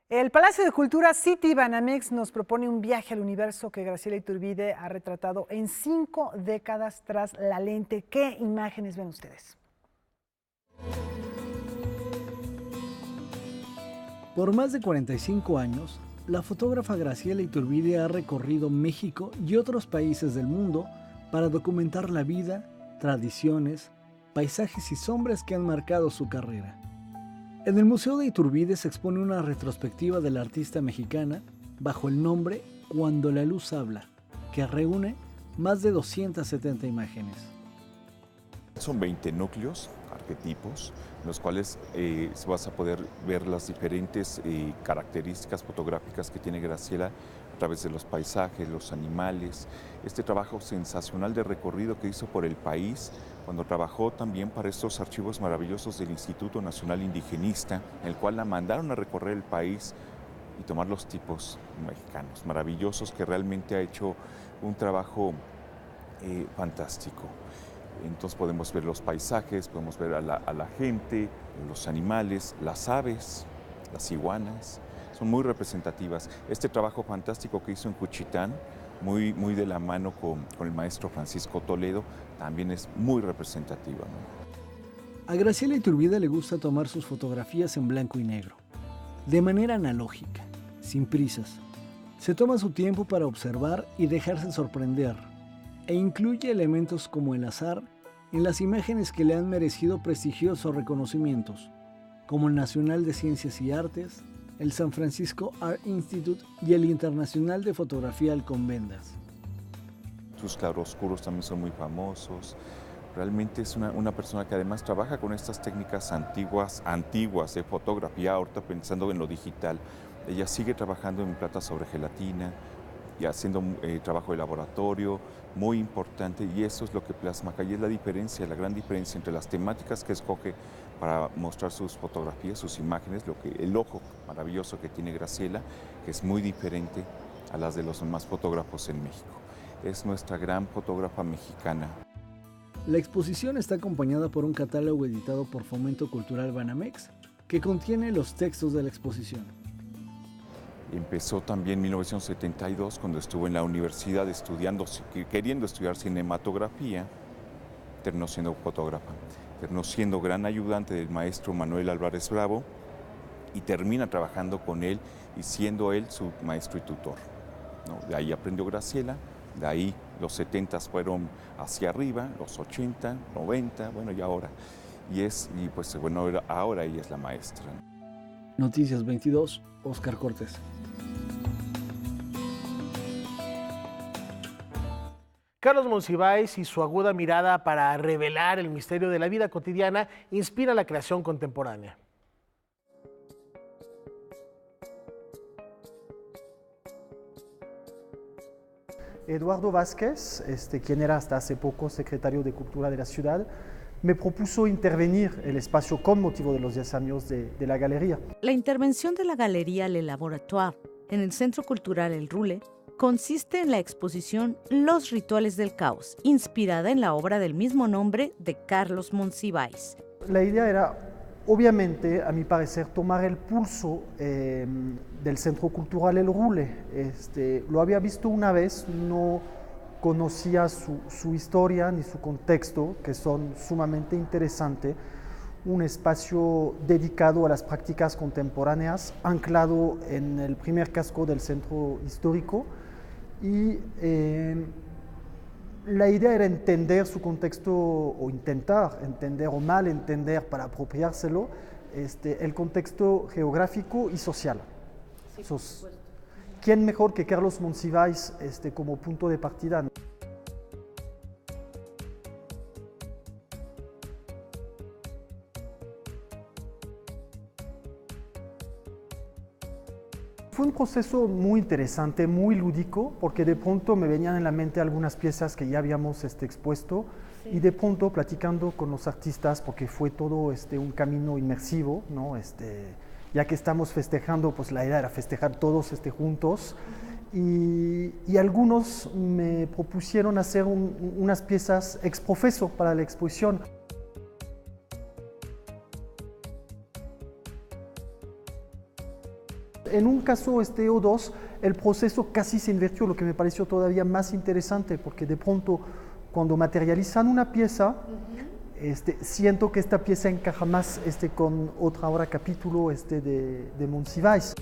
El Palacio de Cultura City Banamex nos propone un viaje al universo que Graciela Iturbide ha retratado en 5 décadas tras la lente. ¿Qué imágenes ven ustedes? Por más de 45 años, la fotógrafa Graciela Iturbide ha recorrido México y otros países del mundo para documentar la vida, tradiciones, paisajes y sombras que han marcado su carrera. En el Museo de Iturbide se expone una retrospectiva de la artista mexicana bajo el nombre Cuando la luz habla, que reúne más de 270 imágenes. Son 20 núcleos, arquetipos, en los cuales vas a poder ver las diferentes características fotográficas que tiene Graciela a través de los paisajes, los animales, este trabajo sensacional de recorrido que hizo por el país, cuando trabajó también para estos archivos maravillosos del Instituto Nacional Indigenista, en el cual la mandaron a recorrer el país y tomar los tipos mexicanos, maravillosos, que realmente ha hecho un trabajo fantástico. Entonces podemos ver los paisajes, podemos ver a la gente, los animales, las aves, las iguanas, son muy representativas. Este trabajo fantástico que hizo en Juchitán, muy de la mano con el maestro Francisco Toledo, también es muy representativa, ¿no? A Graciela Iturbide le gusta tomar sus fotografías en blanco y negro, de manera analógica, sin prisas. Se toma su tiempo para observar y dejarse sorprender, e incluye elementos como el azar en las imágenes que le han merecido prestigiosos reconocimientos, como el Nacional de Ciencias y Artes, el San Francisco Art Institute y el Internacional de Fotografía Alcobendas. Sus claroscuros también son muy famosos. Realmente es una persona que además trabaja con estas técnicas antiguas de fotografía, ahorita pensando en lo digital. Ella sigue trabajando en plata sobre gelatina y haciendo trabajo de laboratorio muy importante, y eso es lo que plasma acá, y es la gran diferencia entre las temáticas que escoge para mostrar sus fotografías, sus imágenes, el ojo maravilloso que tiene Graciela, que es muy diferente a las de los demás fotógrafos en México. Es nuestra gran fotógrafa mexicana. La exposición está acompañada por un catálogo editado por Fomento Cultural Banamex, que contiene los textos de la exposición. Empezó también en 1972, cuando estuvo en la universidad queriendo estudiar cinematografía, terminó siendo fotógrafa, terminó siendo gran ayudante del maestro Manuel Álvarez Bravo y termina trabajando con él y siendo él su maestro y tutor, ¿no? De ahí aprendió Graciela, de ahí los 70 fueron hacia arriba, los 80, 90, bueno, y ahora. Ahora ella es la maestra. Noticias 22, Óscar Cortés. Carlos Monsiváis y su aguda mirada para revelar el misterio de la vida cotidiana inspira la creación contemporánea. Eduardo Vázquez, quien era hasta hace poco secretario de Cultura de la ciudad, me propuso intervenir el espacio con motivo de los 10 años de la galería. La intervención de la Galería Le Laboratoire en el Centro Cultural El Roule consiste en la exposición Los Rituales del Caos, inspirada en la obra del mismo nombre de Carlos Monsiváis. La idea era, obviamente, a mi parecer, tomar el pulso del Centro Cultural El Roule. Lo había visto una vez, no conocía su historia ni su contexto, que son sumamente interesantes. Un espacio dedicado a las prácticas contemporáneas, anclado en el primer casco del centro histórico. Y la idea era entender su contexto, o intentar entender, o mal entender para apropiárselo, el contexto geográfico y social. Sí, ¿quién mejor que Carlos Monsiváis como punto de partida? Fue un proceso muy interesante, muy lúdico, porque de pronto me venían en la mente algunas piezas que ya habíamos expuesto, sí. Y de pronto platicando con los artistas, porque fue todo un camino inmersivo, ¿no? Ya que estamos festejando, pues la idea era festejar todos juntos, y algunos me propusieron hacer unas piezas ex profeso para la exposición. En un caso o dos, el proceso casi se invirtió, lo que me pareció todavía más interesante, porque de pronto, cuando materializan una pieza, siento que esta pieza encaja más con otra obra capítulo de Monsiváis.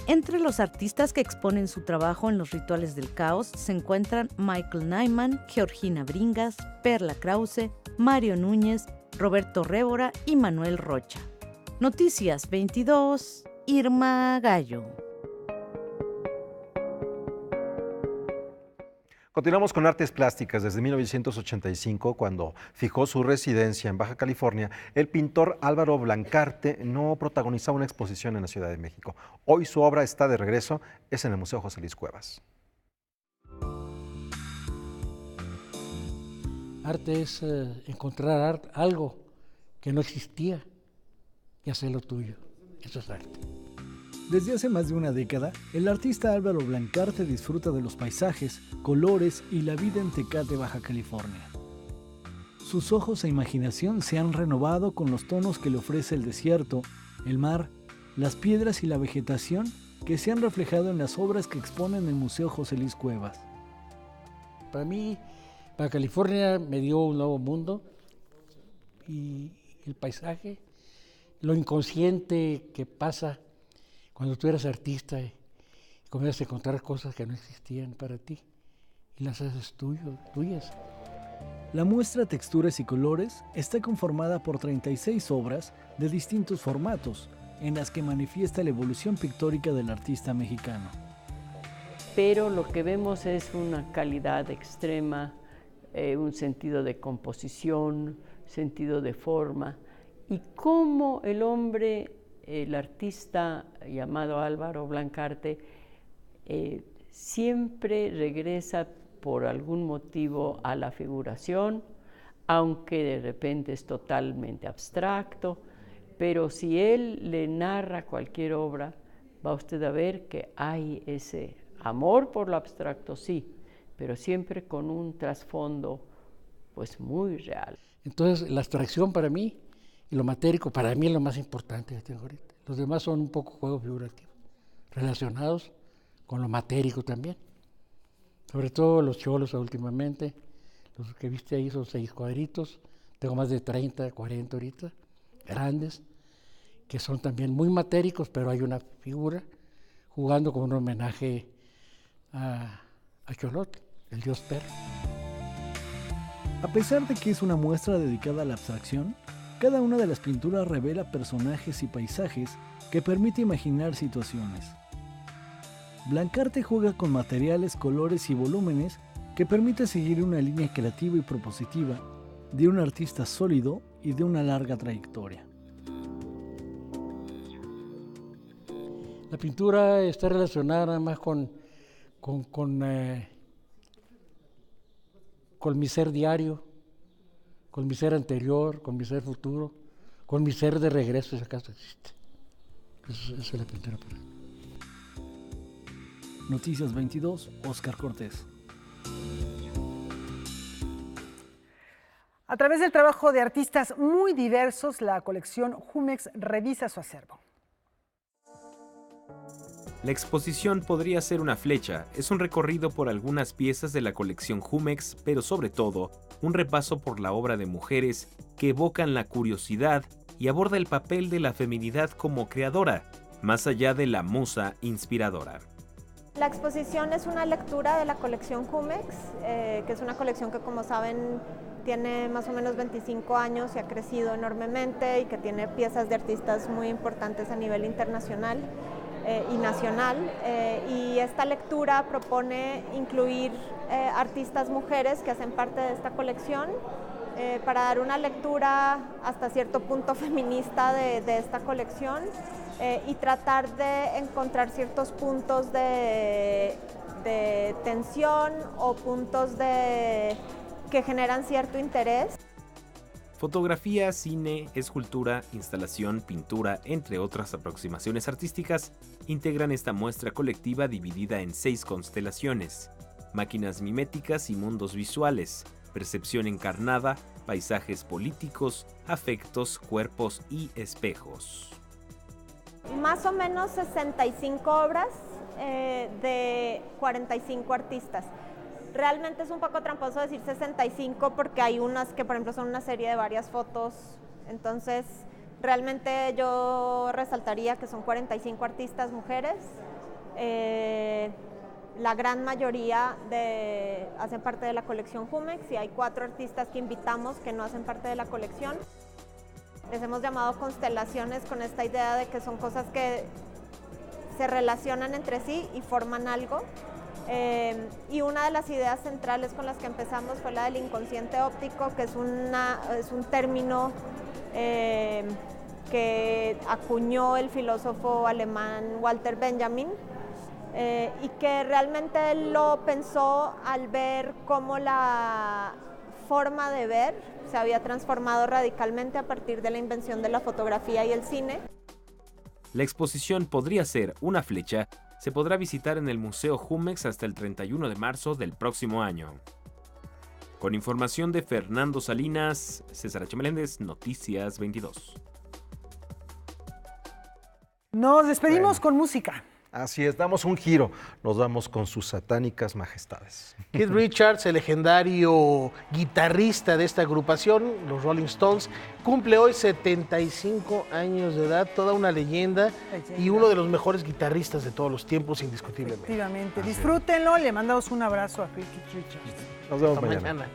Entre los artistas que exponen su trabajo en los Rituales del Caos se encuentran Michael Nyman, Georgina Bringas, Perla Krause, Mario Núñez, Roberto Révora y Manuel Rocha. Noticias 22, Irma Gallo. Continuamos con artes plásticas. Desde 1985, cuando fijó su residencia en Baja California, el pintor Álvaro Blancarte no protagonizaba una exposición en la Ciudad de México. Hoy su obra está de regreso, es en el Museo José Luis Cuevas. Arte es encontrar algo que no existía y hacerlo tuyo. Eso es arte. Desde hace más de una década, el artista Álvaro Blancarte disfruta de los paisajes, colores y la vida en Tecate, Baja California. Sus ojos e imaginación se han renovado con los tonos que le ofrece el desierto, el mar, las piedras y la vegetación que se han reflejado en las obras que expone en el Museo José Luis Cuevas. Para mí, Baja California me dio un nuevo mundo y el paisaje, lo inconsciente que pasa cuando tú eres artista y comienzas a encontrar cosas que no existían para ti y las haces tuyas. La muestra Texturas y Colores está conformada por 36 obras de distintos formatos, en las que manifiesta la evolución pictórica del artista mexicano. Pero lo que vemos es una calidad extrema, un sentido de composición, sentido de forma, y cómo el hombre, el artista llamado Álvaro Blancarte, siempre regresa por algún motivo a la figuración, aunque de repente es totalmente abstracto, pero si él le narra cualquier obra, va usted a ver que hay ese amor por lo abstracto, sí, pero siempre con un trasfondo pues muy real. Entonces la abstracción para mí y lo matérico para mí es lo más importante que tengo ahorita. Los demás son un poco juegos figurativos, relacionados con lo matérico también. Sobre todo los cholos últimamente, los que viste ahí son 6 cuadritos, tengo más de 30, 40 ahorita, grandes, que son también muy matéricos, pero hay una figura jugando como un homenaje a Xolotl, el dios perro. A pesar de que es una muestra dedicada a la abstracción, cada una de las pinturas revela personajes y paisajes que permite imaginar situaciones. Blancarte juega con materiales, colores y volúmenes que permite seguir una línea creativa y propositiva de un artista sólido y de una larga trayectoria. La pintura está relacionada más con mi ser diario, con mi ser anterior, con mi ser futuro, con mi ser de regreso, si acaso existe. Esa es la pintura para mí. Noticias 22, Óscar Cortés. A través del trabajo de artistas muy diversos, la colección Jumex revisa su acervo. La exposición podría ser una flecha, es un recorrido por algunas piezas de la colección Jumex, pero sobre todo, un repaso por la obra de mujeres que evocan la curiosidad y aborda el papel de la feminidad como creadora, más allá de la musa inspiradora. La exposición es una lectura de la colección Jumex, que es una colección que, como saben, tiene más o menos 25 años y ha crecido enormemente y que tiene piezas de artistas muy importantes a nivel internacional y nacional. Y esta lectura propone incluir artistas mujeres que hacen parte de esta colección para dar una lectura hasta cierto punto feminista de esta colección y tratar de encontrar ciertos puntos de tensión o puntos que generan cierto interés. Fotografía, cine, escultura, instalación, pintura, entre otras aproximaciones artísticas, integran esta muestra colectiva dividida en 6 constelaciones: máquinas miméticas y mundos visuales, percepción encarnada, paisajes políticos, afectos, cuerpos y espejos. Más o menos 65 obras de 45 artistas. Realmente es un poco tramposo decir 65 porque hay unas que, por ejemplo, son una serie de varias fotos. Entonces, realmente yo resaltaría que son 45 artistas mujeres. La gran mayoría hacen parte de la colección Jumex y hay 4 artistas que invitamos que no hacen parte de la colección. Les hemos llamado constelaciones con esta idea de que son cosas que se relacionan entre sí y forman algo. Y una de las ideas centrales con las que empezamos fue la del inconsciente óptico, que es un término que acuñó el filósofo alemán Walter Benjamin y que realmente él lo pensó al ver cómo la forma de ver se había transformado radicalmente a partir de la invención de la fotografía y el cine. La exposición podría ser una flecha. Se podrá visitar en el Museo Jumex hasta el 31 de marzo del próximo año. Con información de Fernando Salinas, César H. Meléndez, Noticias 22. Nos despedimos con música. Así es, damos un giro, nos vamos con sus satánicas majestades. Keith Richards, el legendario guitarrista de esta agrupación, los Rolling Stones, cumple hoy 75 años de edad, toda una leyenda y uno de los mejores guitarristas de todos los tiempos, indiscutiblemente. Efectivamente, disfrútenlo, le mandamos un abrazo a Keith Richards. Nos vemos mañana.